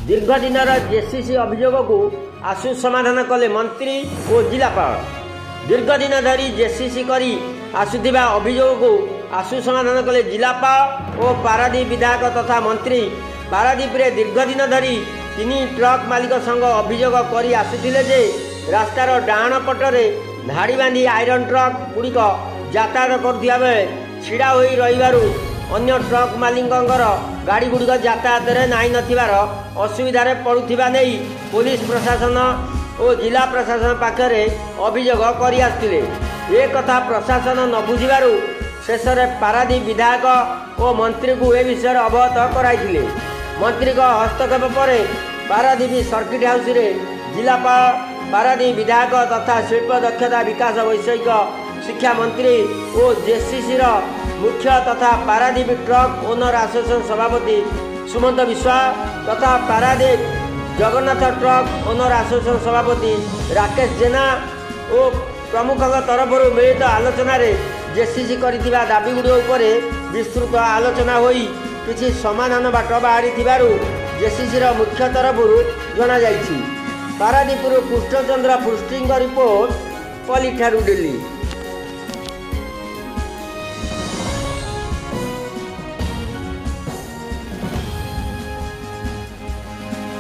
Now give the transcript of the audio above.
दीर्घ दिन जेसीसी अभियोग को आशु समाधान कले मंत्री और जिलापाल। दीर्घ दिन धरी जेसीसी करी आसुथिबा अभियोग को आशु समाधान कले जिलापाल और पारादीप विधायक तथा मंत्री। पारादीप रे दीर्घ दिन धरी 3 ट्रक मालिक संघ अभियोग करी आसुथिले जे रास्तार डाहाण पटरे धाड़ी बांधी आयरन ट्रक गुड़िक यातायात करुवा बेले छिड़ा हो रही अन्य ट्रक मालिकंर गाड़ी गुड़िक यातायात नाई नथिबार असुविधार पड़ुथिबा नै पुलिस प्रशासन और जिला प्रशासन पाखरे अभियोग करि आस्थिले। ए कथा प्रशासन न बुझिबारु शेष में पारादीप विधायक और मंत्री को ए विषय अवगत कराइथिले। मंत्री का हस्तक्षेप पर पारादीप सर्किट हाउस रे जिलापाल, पारादीप विधायक तथा शिल्प दक्षता विकास वैषयिक शिक्षा मंत्री और जेसीसी मुख्य तथा पारादीप ट्रक ओनर एसोसिएशन सभापति सुमंत विश्वास तथा Paradip Jagannath truck owner association सभापति राकेश जेना और प्रमुख तरफ मिलित आलोचन जेसीसी करिथिबा दाबीगुड़ी उपरे विस्तृत आलोचना होई किछि समाधान बाट बाहरी थिबारु जेसीसी मुख्य तरफ जना जाइछि। पारादीपरू कृष्णचंद्र फुष्टिंग रिपोर्ट पलिठारू दिल्ली।